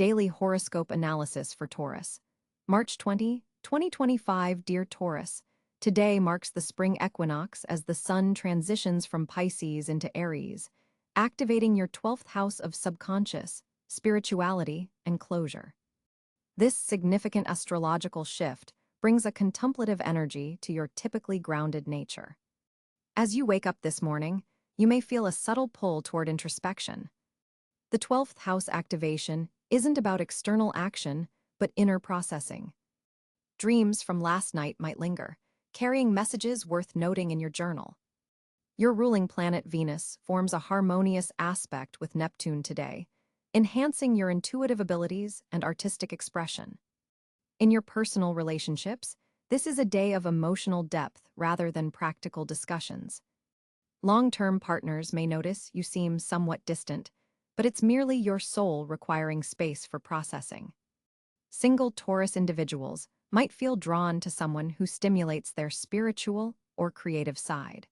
Daily Horoscope Analysis for Taurus. March 20, 2025, Dear Taurus. Today marks the spring equinox as the sun transitions from Pisces into Aries, activating your 12th house of subconscious, spirituality, and closure. This significant astrological shift brings a contemplative energy to your typically grounded nature. As you wake up this morning, you may feel a subtle pull toward introspection. The 12th house activation isn't about external action, but inner processing. Dreams from last night might linger, carrying messages worth noting in your journal. Your ruling planet Venus forms a harmonious aspect with Neptune today, enhancing your intuitive abilities and artistic expression. In your personal relationships, this is a day of emotional depth rather than practical discussions. Long-term partners may notice you seem somewhat distant, but it's merely your soul requiring space for processing. Single Taurus individuals might feel drawn to someone who stimulates their spiritual or creative side.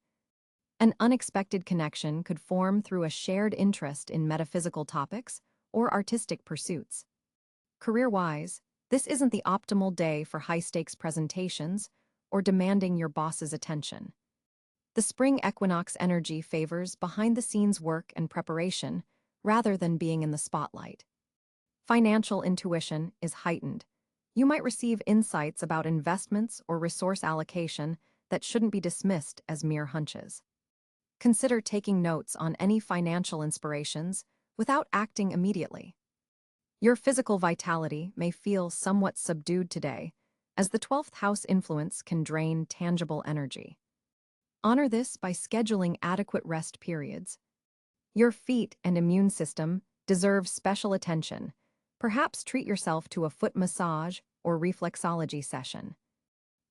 An unexpected connection could form through a shared interest in metaphysical topics or artistic pursuits. Career-wise, this isn't the optimal day for high-stakes presentations or demanding your boss's attention. The spring equinox energy favors behind-the-scenes work and preparation rather than being in the spotlight. Financial intuition is heightened. You might receive insights about investments or resource allocation that shouldn't be dismissed as mere hunches. Consider taking notes on any financial inspirations without acting immediately. Your physical vitality may feel somewhat subdued today, as the 12th house influence can drain tangible energy. Honor this by scheduling adequate rest periods. Your feet and immune system deserve special attention. Perhaps treat yourself to a foot massage or reflexology session.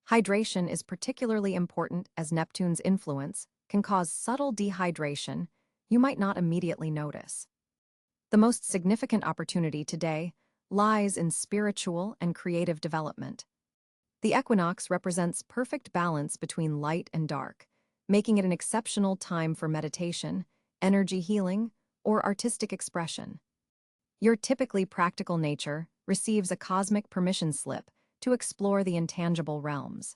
Hydration is particularly important as Neptune's influence can cause subtle dehydration you might not immediately notice. The most significant opportunity today lies in spiritual and creative development. The equinox represents perfect balance between light and dark, making it an exceptional time for meditation, energy healing, or artistic expression. Your typically practical nature receives a cosmic permission slip to explore the intangible realms.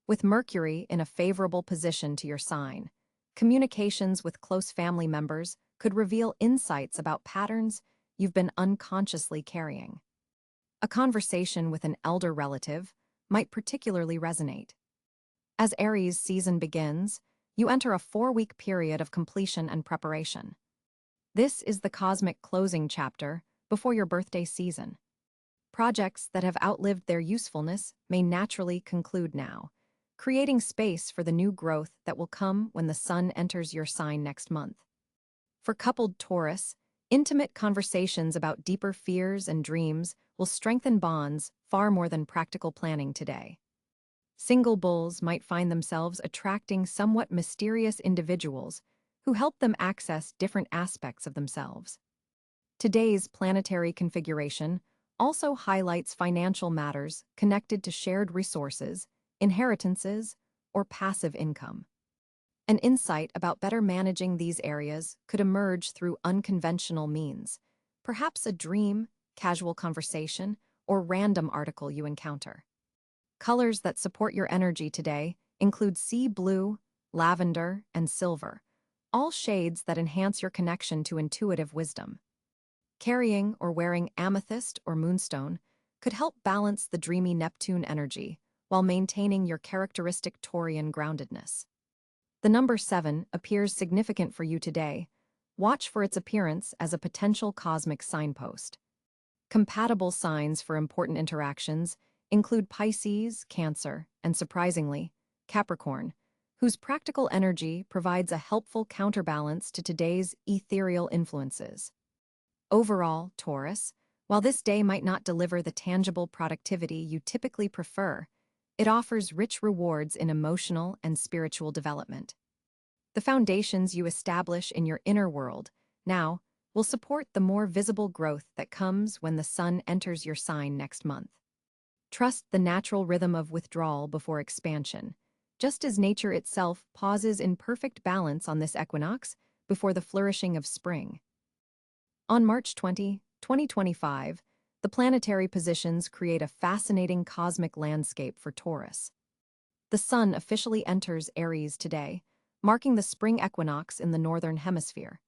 With Mercury in a favorable position to your sign, communications with close family members could reveal insights about patterns you've been unconsciously carrying. A conversation with an elder relative might particularly resonate. As Aries season begins, you enter a 4-week period of completion and preparation. This is the cosmic closing chapter before your birthday season. Projects that have outlived their usefulness may naturally conclude now, creating space for the new growth that will come when the sun enters your sign next month. For coupled Taurus, intimate conversations about deeper fears and dreams will strengthen bonds far more than practical planning today. Single bulls might find themselves attracting somewhat mysterious individuals who help them access different aspects of themselves. Today's planetary configuration also highlights financial matters connected to shared resources, inheritances, or passive income. An insight about better managing these areas could emerge through unconventional means, perhaps a dream, casual conversation, or random article you encounter. Colors that support your energy today include sea blue, lavender, and silver, all shades that enhance your connection to intuitive wisdom. Carrying or wearing amethyst or moonstone could help balance the dreamy Neptune energy while maintaining your characteristic Taurian groundedness. The number 7 appears significant for you today. Watch for its appearance as a potential cosmic signpost. Compatible signs for important interactions include Pisces, Cáncer, and surprisingly, Capricorn, whose practical energy provides a helpful counterbalance to today's ethereal influences. Overall, Taurus, while this day might not deliver the tangible productivity you typically prefer, it offers rich rewards in emotional and spiritual development. The foundations you establish in your inner world now will support the more visible growth that comes when the sun enters your sign next month. Trust the natural rhythm of withdrawal before expansion, just as nature itself pauses in perfect balance on this equinox before the flourishing of spring. On March 20, 2025, the planetary positions create a fascinating cosmic landscape for Taurus. The Sun officially enters Aries today, marking the spring equinox in the northern hemisphere.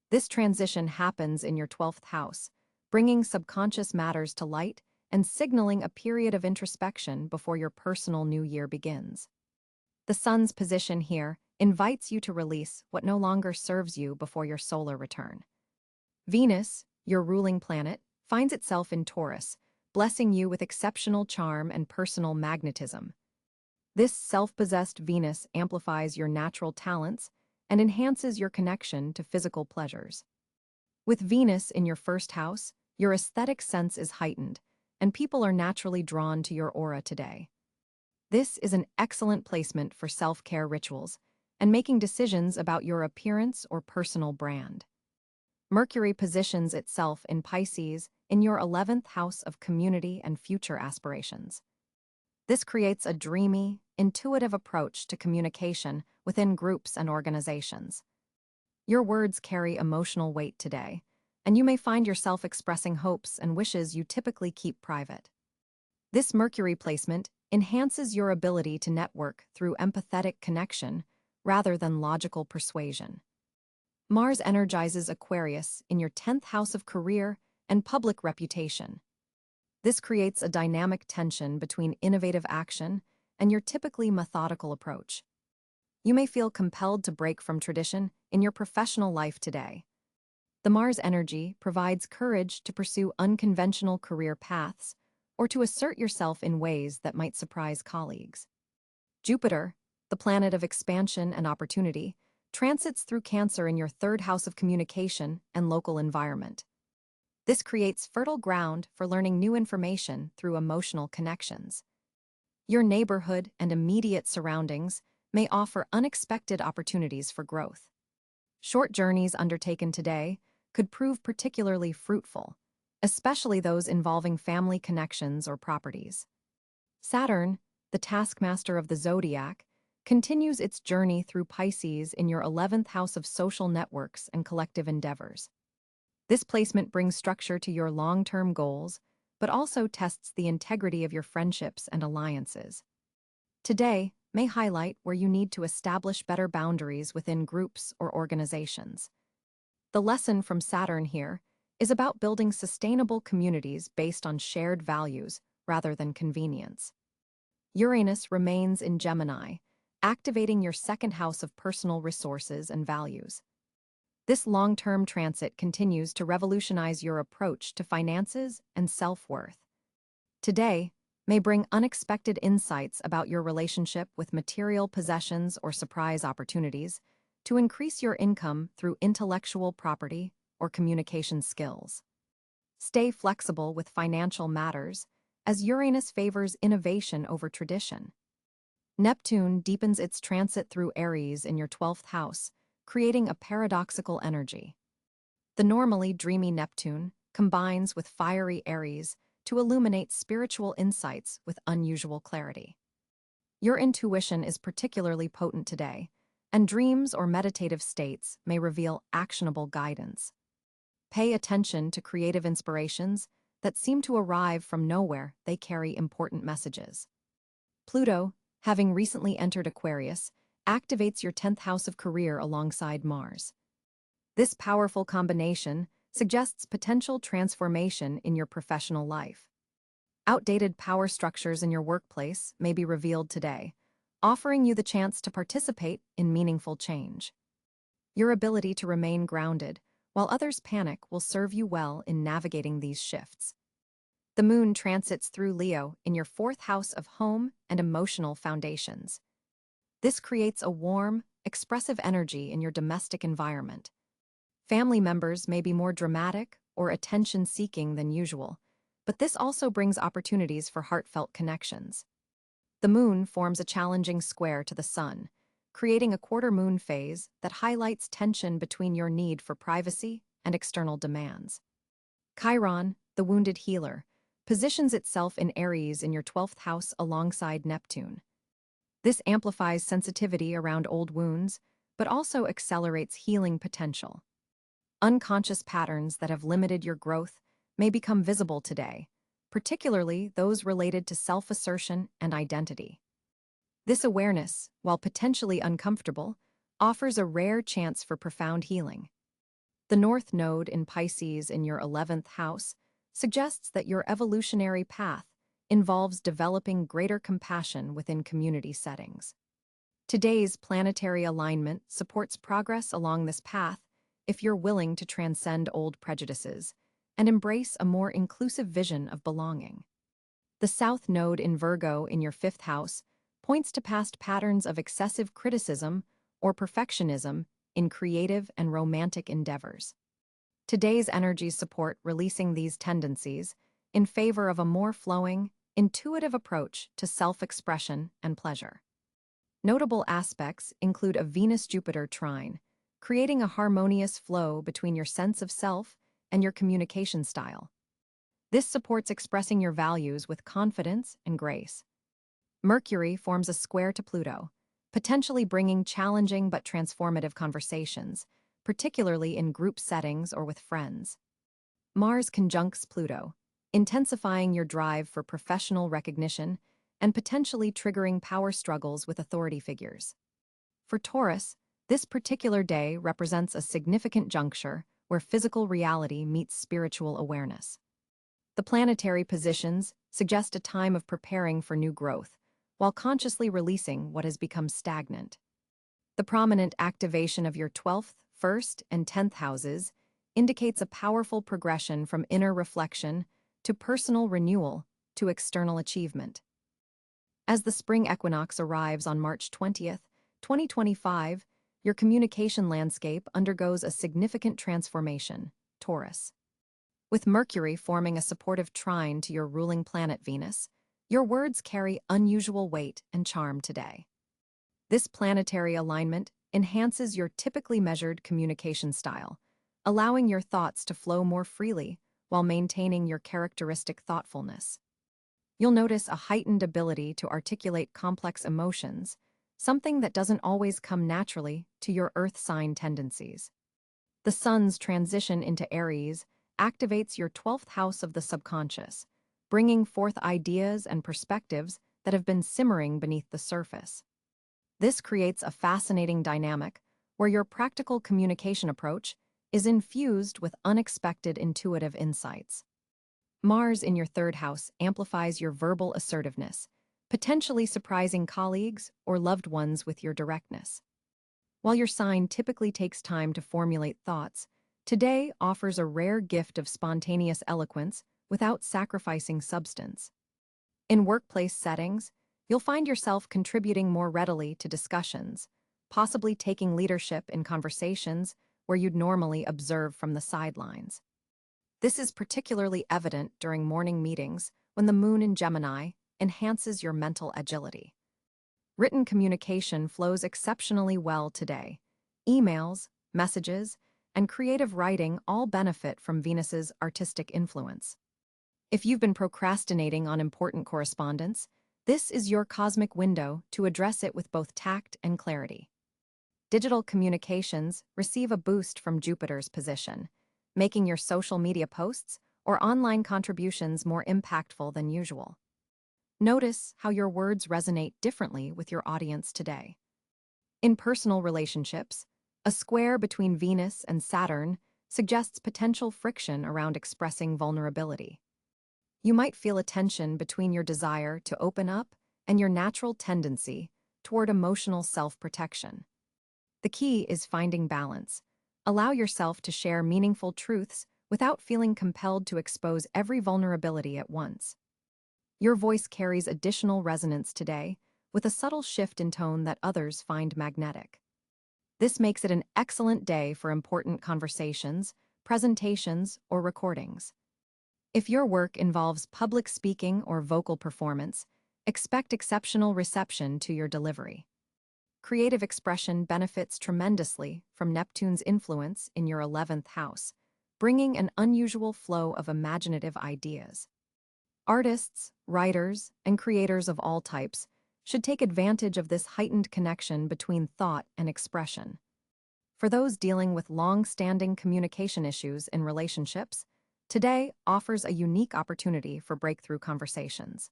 This transition happens in your 12th house, bringing subconscious matters to light and signaling a period of introspection before your personal new year begins. The Sun's position here invites you to release what no longer serves you before your solar return. Venus, your ruling planet, finds itself in Taurus, blessing you with exceptional charm and personal magnetism. This self-possessed Venus amplifies your natural talents and enhances your connection to physical pleasures. With Venus in your first house, your aesthetic sense is heightened, and people are naturally drawn to your aura today. This is an excellent placement for self-care rituals and making decisions about your appearance or personal brand. Mercury positions itself in Pisces in your 11th house of community and future aspirations. This creates a dreamy, intuitive approach to communication within groups and organizations. Your words carry emotional weight today, and you may find yourself expressing hopes and wishes you typically keep private. This Mercury placement enhances your ability to network through empathetic connection rather than logical persuasion. Mars energizes Aquarius in your 10th house of career and public reputation. This creates a dynamic tension between innovative action and your typically methodical approach. You may feel compelled to break from tradition in your professional life today. The Mars energy provides courage to pursue unconventional career paths or to assert yourself in ways that might surprise colleagues. Jupiter, the planet of expansion and opportunity, transits through Cáncer in your 3rd house of communication and local environment. This creates fertile ground for learning new information through emotional connections. Your neighborhood and immediate surroundings may offer unexpected opportunities for growth. Short journeys undertaken today could prove particularly fruitful, especially those involving family connections or properties. Saturn, the taskmaster of the zodiac, continues its journey through Pisces in your 11th house of social networks and collective endeavors. This placement brings structure to your long-term goals, but also tests the integrity of your friendships and alliances. Today may highlight where you need to establish better boundaries within groups or organizations. The lesson from Saturn here is about building sustainable communities based on shared values rather than convenience. Uranus remains in Gemini, activating your 2nd house of personal resources and values. This long-term transit continues to revolutionize your approach to finances and self-worth. Today may bring unexpected insights about your relationship with material possessions or surprise opportunities to increase your income through intellectual property or communication skills. Stay flexible with financial matters, as Uranus favors innovation over tradition. Neptune deepens its transit through Aries in your 12th house, creating a paradoxical energy. The normally dreamy Neptune combines with fiery Aries to illuminate spiritual insights with unusual clarity. Your intuition is particularly potent today, and dreams or meditative states may reveal actionable guidance. Pay attention to creative inspirations that seem to arrive from nowhere. They carry important messages. Pluto, having recently entered Aquarius, activates your 10th house of career alongside Mars. This powerful combination suggests potential transformation in your professional life. Outdated power structures in your workplace may be revealed today, offering you the chance to participate in meaningful change. Your ability to remain grounded while others panic will serve you well in navigating these shifts. The moon transits through Leo in your 4th house of home and emotional foundations. This creates a warm, expressive energy in your domestic environment. Family members may be more dramatic or attention-seeking than usual, but this also brings opportunities for heartfelt connections. The moon forms a challenging square to the sun, creating a quarter-moon phase that highlights tension between your need for privacy and external demands. Chiron, the wounded healer, positions itself in Aries in your 12th house alongside Neptune. This amplifies sensitivity around old wounds, but also accelerates healing potential. Unconscious patterns that have limited your growth may become visible today, particularly those related to self-assertion and identity. This awareness, while potentially uncomfortable, offers a rare chance for profound healing. The North Node in Pisces in your 11th house suggests that your evolutionary path involves developing greater compassion within community settings. Today's planetary alignment supports progress along this path if you're willing to transcend old prejudices and embrace a more inclusive vision of belonging. The South Node in Virgo in your 5th house points to past patterns of excessive criticism or perfectionism in creative and romantic endeavors. Today's energies support releasing these tendencies in favor of a more flowing, intuitive approach to self-expression and pleasure. Notable aspects include a Venus-Jupiter trine, creating a harmonious flow between your sense of self and your communication style. This supports expressing your values with confidence and grace. Mercury forms a square to Pluto, potentially bringing challenging but transformative conversations, particularly in group settings or with friends. Mars conjuncts Pluto, intensifying your drive for professional recognition and potentially triggering power struggles with authority figures. For Taurus, this particular day represents a significant juncture where physical reality meets spiritual awareness. The planetary positions suggest a time of preparing for new growth, while consciously releasing what has become stagnant. The prominent activation of your 12th, 1st, and 10th houses indicates a powerful progression from inner reflection to personal renewal to external achievement. As the spring equinox arrives on March 20th, 2025, your communication landscape undergoes a significant transformation, Taurus. With Mercury forming a supportive trine to your ruling planet Venus, your words carry unusual weight and charm today. This planetary alignment enhances your typically measured communication style, allowing your thoughts to flow more freely while maintaining your characteristic thoughtfulness. You'll notice a heightened ability to articulate complex emotions, something that doesn't always come naturally to your earth sign tendencies. The sun's transition into Aries activates your 12th house of the subconscious, bringing forth ideas and perspectives that have been simmering beneath the surface. This creates a fascinating dynamic where your practical communication approach is infused with unexpected intuitive insights. Mars in your 3rd house amplifies your verbal assertiveness, potentially surprising colleagues or loved ones with your directness. While your sign typically takes time to formulate thoughts, today offers a rare gift of spontaneous eloquence without sacrificing substance. In workplace settings, you'll find yourself contributing more readily to discussions, possibly taking leadership in conversations where you'd normally observe from the sidelines. This is particularly evident during morning meetings when the moon in Gemini enhances your mental agility. Written communication flows exceptionally well today. Emails, messages, and creative writing all benefit from Venus's artistic influence. If you've been procrastinating on important correspondence, this is your cosmic window to address it with both tact and clarity. Digital communications receive a boost from Jupiter's position, making your social media posts or online contributions more impactful than usual. Notice how your words resonate differently with your audience today. In personal relationships, a square between Venus and Saturn suggests potential friction around expressing vulnerability. You might feel a tension between your desire to open up and your natural tendency toward emotional self-protection. The key is finding balance. Allow yourself to share meaningful truths without feeling compelled to expose every vulnerability at once. Your voice carries additional resonance today, with a subtle shift in tone that others find magnetic. This makes it an excellent day for important conversations, presentations, or recordings. If your work involves public speaking or vocal performance, expect exceptional reception to your delivery. Creative expression benefits tremendously from Neptune's influence in your 11th house, bringing an unusual flow of imaginative ideas. Artists, writers, and creators of all types should take advantage of this heightened connection between thought and expression. For those dealing with long-standing communication issues in relationships, today offers a unique opportunity for breakthrough conversations.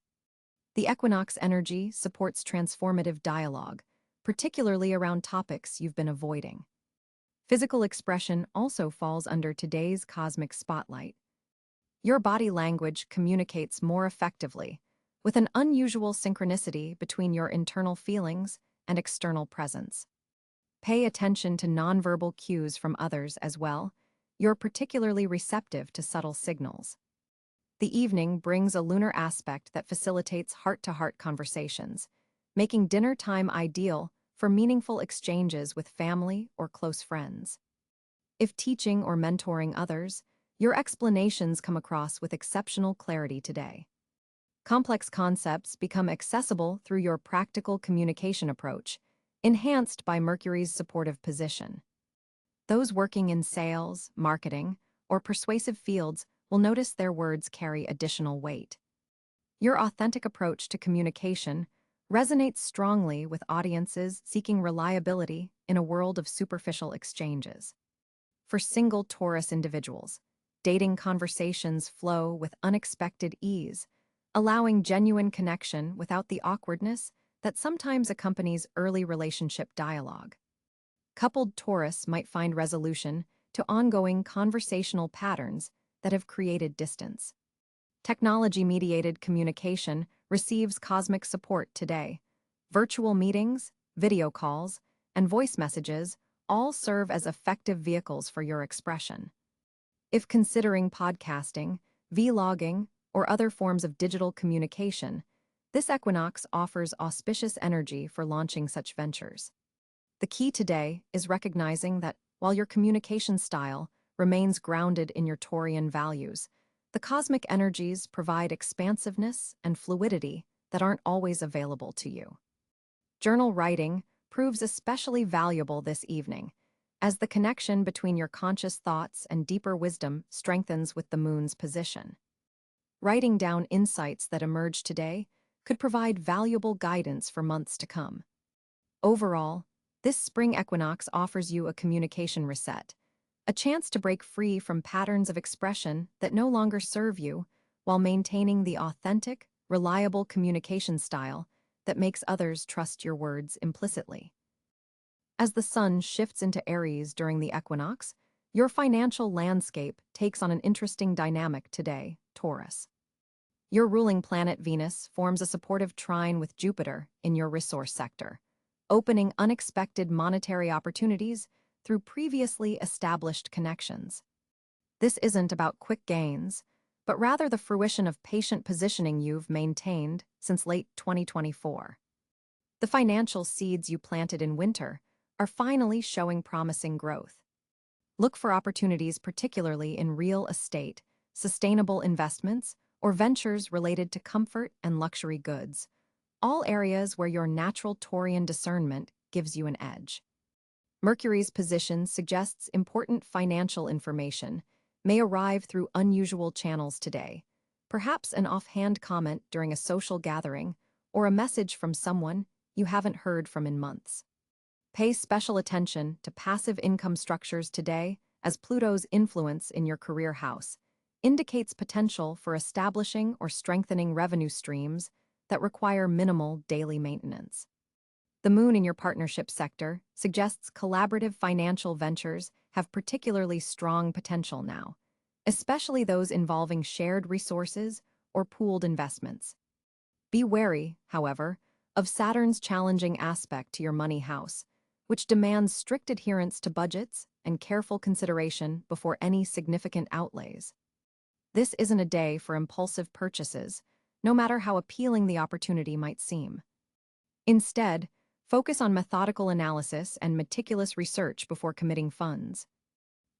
The equinox energy supports transformative dialogue, particularly around topics you've been avoiding. Physical expression also falls under today's cosmic spotlight. Your body language communicates more effectively, with an unusual synchronicity between your internal feelings and external presence. Pay attention to nonverbal cues from others as well. You're particularly receptive to subtle signals. The evening brings a lunar aspect that facilitates heart-to-heart conversations, making dinner time ideal for meaningful exchanges with family or close friends. If teaching or mentoring others, your explanations come across with exceptional clarity today. Complex concepts become accessible through your practical communication approach, enhanced by Mercury's supportive position. Those working in sales, marketing, or persuasive fields will notice their words carry additional weight. Your authentic approach to communication resonates strongly with audiences seeking reliability in a world of superficial exchanges. For single Taurus individuals, dating conversations flow with unexpected ease, allowing genuine connection without the awkwardness that sometimes accompanies early relationship dialogue. Coupled Taurus might find resolution to ongoing conversational patterns that have created distance. Technology-mediated communication receives cosmic support today. Virtual meetings, video calls, and voice messages all serve as effective vehicles for your expression. If considering podcasting, vlogging, or other forms of digital communication, this equinox offers auspicious energy for launching such ventures. The key today is recognizing that while your communication style remains grounded in your Taurian values, the cosmic energies provide expansiveness and fluidity that aren't always available to you. Journal writing proves especially valuable this evening, as the connection between your conscious thoughts and deeper wisdom strengthens with the moon's position. Writing down insights that emerge today could provide valuable guidance for months to come. Overall, this spring equinox offers you a communication reset, a chance to break free from patterns of expression that no longer serve you while maintaining the authentic, reliable communication style that makes others trust your words implicitly. As the sun shifts into Aries during the equinox, your financial landscape takes on an interesting dynamic today, Taurus. Your ruling planet Venus forms a supportive trine with Jupiter in your resource sector, opening unexpected monetary opportunities through previously established connections. This isn't about quick gains, but rather the fruition of patient positioning you've maintained since late 2024. The financial seeds you planted in winter are finally showing promising growth. Look for opportunities particularly in real estate, sustainable investments, or ventures related to comfort and luxury goods, all areas where your natural Taurian discernment gives you an edge. Mercury's position suggests important financial information may arrive through unusual channels today, perhaps an offhand comment during a social gathering or a message from someone you haven't heard from in months. Pay special attention to passive income structures today, as Pluto's influence in your career house indicates potential for establishing or strengthening revenue streams that require minimal daily maintenance. The moon in your partnership sector suggests collaborative financial ventures have particularly strong potential now, especially those involving shared resources or pooled investments. Be wary, however, of Saturn's challenging aspect to your money house, which demands strict adherence to budgets and careful consideration before any significant outlays. This isn't a day for impulsive purchases, no matter how appealing the opportunity might seem. Instead, focus on methodical analysis and meticulous research before committing funds.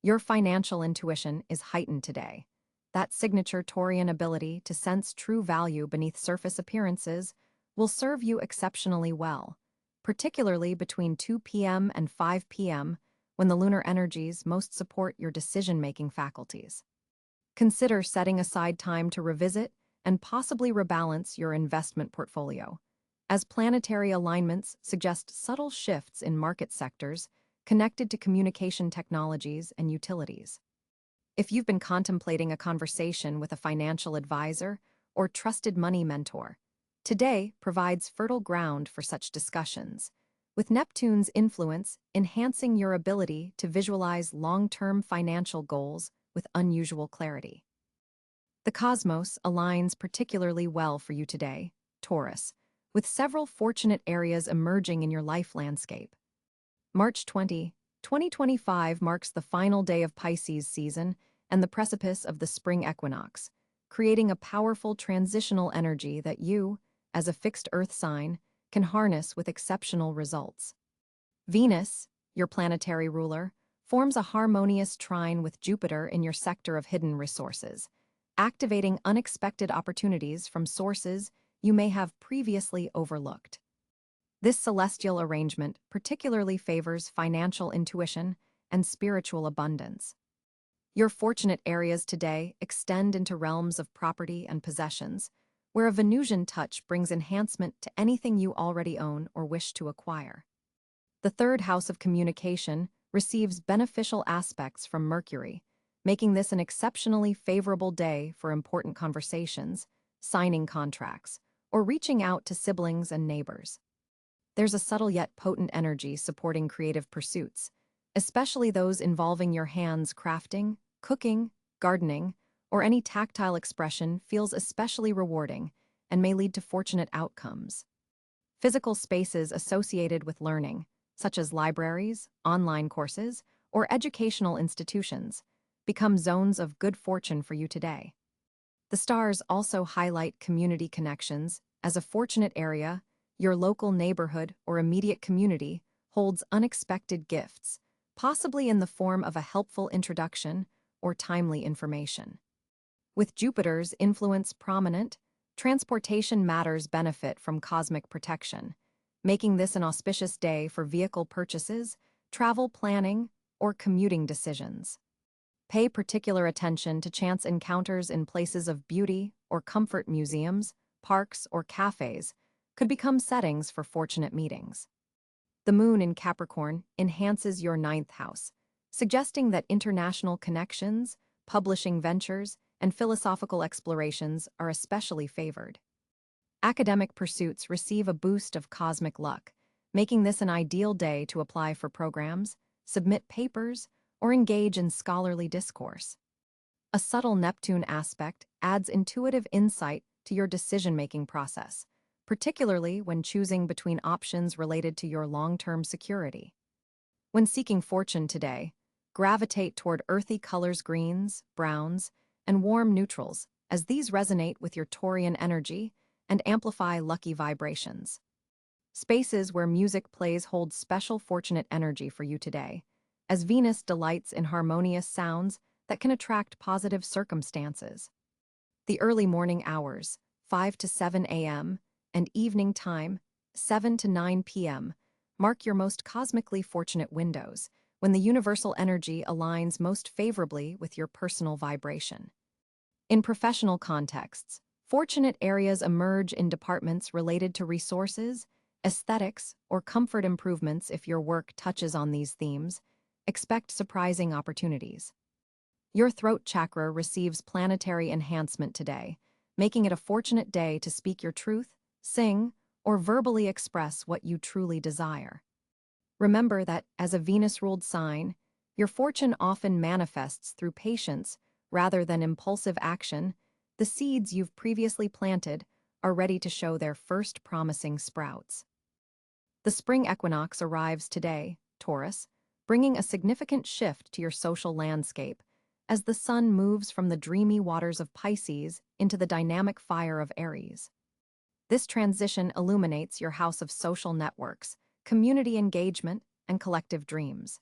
Your financial intuition is heightened today. That signature Taurian ability to sense true value beneath surface appearances will serve you exceptionally well, particularly between 2 p.m. and 5 p.m., when the lunar energies most support your decision-making faculties. Consider setting aside time to revisit and possibly rebalance your investment portfolio, as planetary alignments suggest subtle shifts in market sectors connected to communication technologies and utilities. If you've been contemplating a conversation with a financial advisor or trusted money mentor, today provides fertile ground for such discussions, with Neptune's influence enhancing your ability to visualize long-term financial goals with unusual clarity. The cosmos aligns particularly well for you today, Taurus, with several fortunate areas emerging in your life landscape. March 20, 2025 marks the final day of Pisces season and the precipice of the spring equinox, creating a powerful transitional energy that you, as a fixed Earth sign, can harness with exceptional results. Venus, your planetary ruler, forms a harmonious trine with Jupiter in your sector of hidden resources, activating unexpected opportunities from sources you may have previously overlooked. This celestial arrangement particularly favors financial intuition and spiritual abundance. Your fortunate areas today extend into realms of property and possessions, where a Venusian touch brings enhancement to anything you already own or wish to acquire. The third house of communication receives beneficial aspects from Mercury, making this an exceptionally favorable day for important conversations, signing contracts, or reaching out to siblings and neighbors. There's a subtle yet potent energy supporting creative pursuits, especially those involving your hands. Crafting, cooking, gardening, or any tactile expression feels especially rewarding and may lead to fortunate outcomes. Physical spaces associated with learning, such as libraries, online courses, or educational institutions, become zones of good fortune for you today. The stars also highlight community connections, as a fortunate area, your local neighborhood or immediate community holds unexpected gifts, possibly in the form of a helpful introduction or timely information. With Jupiter's influence prominent, transportation matters benefit from cosmic protection, making this an auspicious day for vehicle purchases, travel planning, or commuting decisions. Pay particular attention to chance encounters in places of beauty or comfort. Museums, parks, or cafes could become settings for fortunate meetings. The moon in Capricorn enhances your ninth house, suggesting that international connections, publishing ventures, and philosophical explorations are especially favored. Academic pursuits receive a boost of cosmic luck, making this an ideal day to apply for programs, submit papers, or engage in scholarly discourse. A subtle Neptune aspect adds intuitive insight to your decision-making process, particularly when choosing between options related to your long-term security. When seeking fortune today, gravitate toward earthy colors, greens, browns, and warm neutrals, as these resonate with your Taurian energy and amplify lucky vibrations. Spaces where music plays hold special fortunate energy for you today, as Venus delights in harmonious sounds that can attract positive circumstances. The early morning hours, 5 to 7 a.m., and evening time, 7 to 9 p.m., mark your most cosmically fortunate windows, when the universal energy aligns most favorably with your personal vibration. In professional contexts, fortunate areas emerge in departments related to resources, aesthetics, or comfort improvements. If your work touches on these themes, expect surprising opportunities. Your throat chakra receives planetary enhancement today, making it a fortunate day to speak your truth, sing, or verbally express what you truly desire. Remember that, as a Venus-ruled sign, your fortune often manifests through patience rather than impulsive action. The seeds you've previously planted are ready to show their first promising sprouts. The spring equinox arrives today, Taurus, bringing a significant shift to your social landscape, as the sun moves from the dreamy waters of Pisces into the dynamic fire of Aries. This transition illuminates your house of social networks, community engagement, and collective dreams.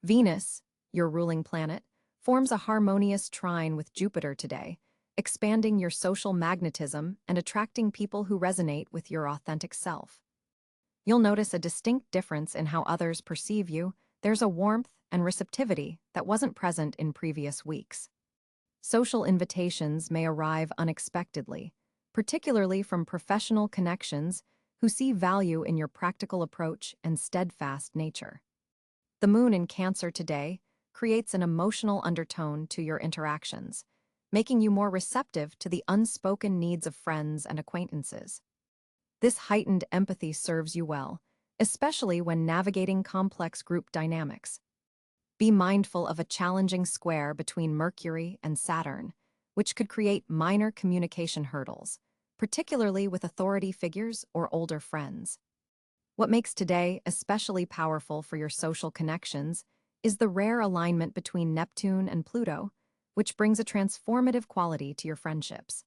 Venus, your ruling planet, forms a harmonious trine with Jupiter today, expanding your social magnetism and attracting people who resonate with your authentic self. You'll notice a distinct difference in how others perceive you. There's a warmth and receptivity that wasn't present in previous weeks. Social invitations may arrive unexpectedly, particularly from professional connections who see value in your practical approach and steadfast nature. The moon in Cáncer today creates an emotional undertone to your interactions, making you more receptive to the unspoken needs of friends and acquaintances. This heightened empathy serves you well, especially when navigating complex group dynamics. Be mindful of a challenging square between Mercury and Saturn, which could create minor communication hurdles, particularly with authority figures or older friends. What makes today especially powerful for your social connections is the rare alignment between Neptune and Pluto, which brings a transformative quality to your friendships.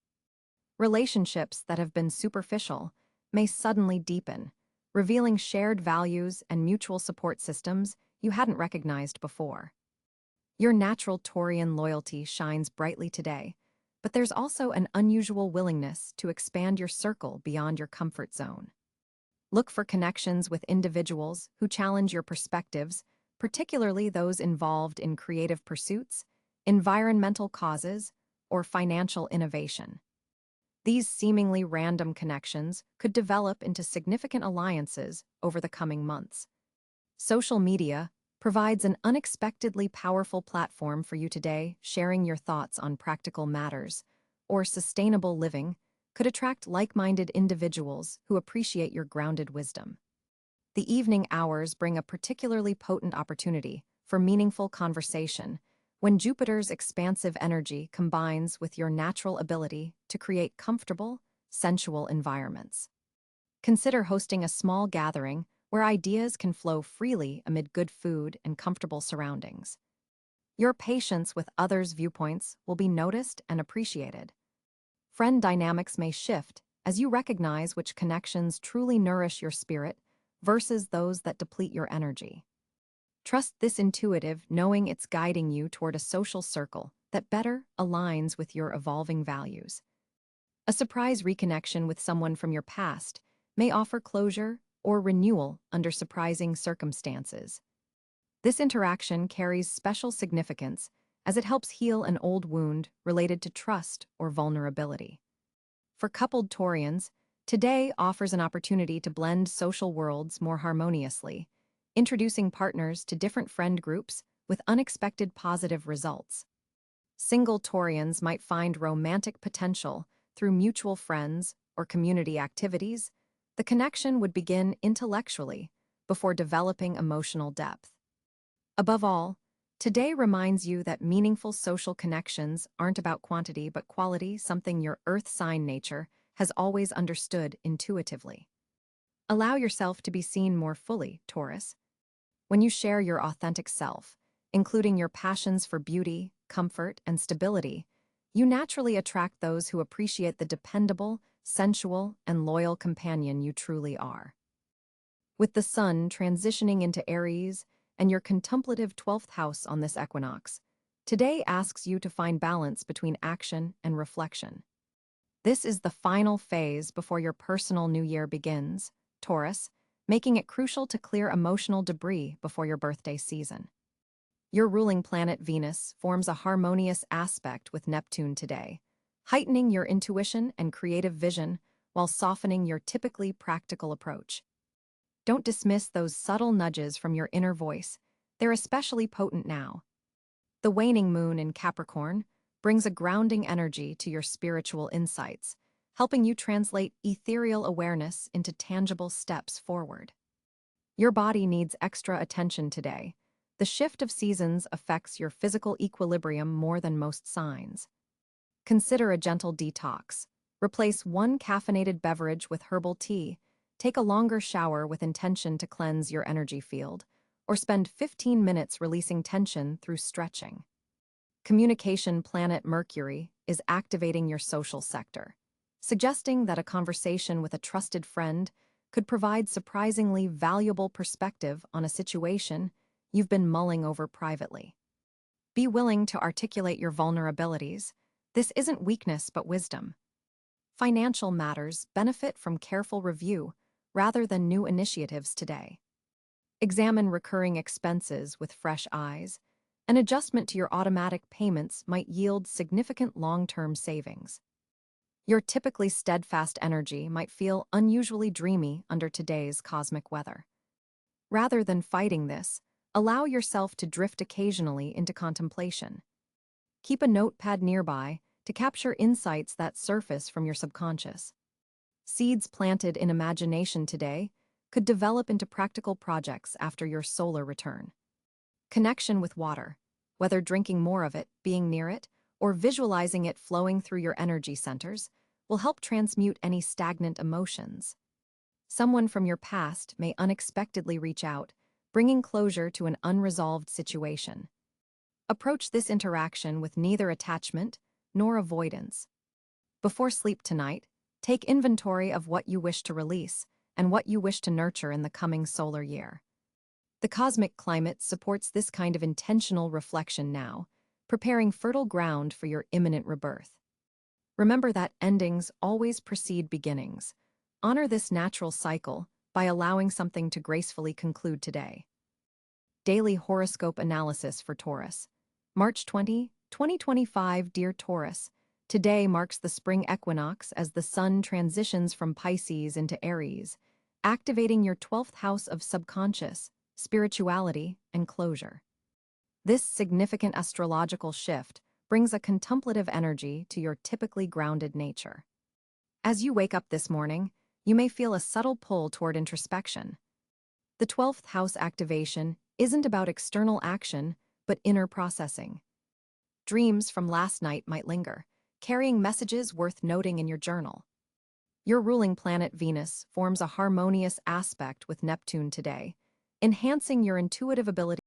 Relationships that have been superficial may suddenly deepen, revealing shared values and mutual support systems you hadn't recognized before. Your natural Taurian loyalty shines brightly today, but there's also an unusual willingness to expand your circle beyond your comfort zone. Look for connections with individuals who challenge your perspectives, particularly those involved in creative pursuits, environmental causes, or financial innovation. These seemingly random connections could develop into significant alliances over the coming months. Social media provides an unexpectedly powerful platform for you today. Sharing your thoughts on practical matters or sustainable living could attract like-minded individuals who appreciate your grounded wisdom. The evening hours bring a particularly potent opportunity for meaningful conversation when Jupiter's expansive energy combines with your natural ability to create comfortable, sensual environments. Consider hosting a small gathering where ideas can flow freely amid good food and comfortable surroundings. Your patience with others' viewpoints will be noticed and appreciated. Friend dynamics may shift as you recognize which connections truly nourish your spirit versus those that deplete your energy. Trust this intuitive, knowing it's guiding you toward a social circle that better aligns with your evolving values. A surprise reconnection with someone from your past may offer closure or renewal under surprising circumstances. This interaction carries special significance as it helps heal an old wound related to trust or vulnerability. For coupled Taurians, today offers an opportunity to blend social worlds more harmoniously, introducing partners to different friend groups with unexpected positive results. Single Taurians might find romantic potential through mutual friends or community activities. The connection would begin intellectually before developing emotional depth. Above all, today reminds you that meaningful social connections aren't about quantity but quality, something your earth sign nature has always understood intuitively. Allow yourself to be seen more fully, Taurus. When you share your authentic self, including your passions for beauty, comfort, and stability, you naturally attract those who appreciate the dependable, sensual, and loyal companion you truly are. With the sun transitioning into Aries and your contemplative 12th house on this equinox, today asks you to find balance between action and reflection. This is the final phase before your personal new year begins, Taurus, making it crucial to clear emotional debris before your birthday season. Your ruling planet Venus forms a harmonious aspect with Neptune today, heightening your intuition and creative vision while softening your typically practical approach. Don't dismiss those subtle nudges from your inner voice. They're especially potent now. The waning moon in Capricorn brings a grounding energy to your spiritual insights, helping you translate ethereal awareness into tangible steps forward. Your body needs extra attention today. The shift of seasons affects your physical equilibrium more than most signs. Consider a gentle detox. Replace one caffeinated beverage with herbal tea. Take a longer shower with intention to cleanse your energy field, or spend 15 minutes releasing tension through stretching. Communication planet Mercury is activating your social sector, suggesting that a conversation with a trusted friend could provide surprisingly valuable perspective on a situation you've been mulling over privately. Be willing to articulate your vulnerabilities. This isn't weakness but wisdom. Financial matters benefit from careful review rather than new initiatives today. Examine recurring expenses with fresh eyes. An adjustment to your automatic payments might yield significant long-term savings. Your typically steadfast energy might feel unusually dreamy under today's cosmic weather. Rather than fighting this, Allow yourself to drift occasionally into contemplation. Keep a notepad nearby to capture insights that surface from your subconscious. Seeds planted in imagination today could develop into practical projects after your solar return. Connection with water, whether drinking more of it, being near it, or visualizing it flowing through your energy centers, will help transmute any stagnant emotions. Someone from your past may unexpectedly reach out, bringing closure to an unresolved situation. Approach this interaction with neither attachment nor avoidance. Before sleep tonight, take inventory of what you wish to release and what you wish to nurture in the coming solar year. The cosmic climate supports this kind of intentional reflection now, preparing fertile ground for your imminent rebirth. Remember that endings always precede beginnings. Honor this natural cycle by allowing something to gracefully conclude today. Daily Horoscope Analysis for Taurus. March 20, 2025, Dear Taurus. Today marks the spring equinox as the sun transitions from Pisces into Aries, activating your 12th house of subconscious, spirituality, and closure. This significant astrological shift brings a contemplative energy to your typically grounded nature. As you wake up this morning, you may feel a subtle pull toward introspection. The 12th house activation isn't about external action, but inner processing. Dreams from last night might linger, carrying messages worth noting in your journal. Your ruling planet Venus forms a harmonious aspect with Neptune today, enhancing your intuitive ability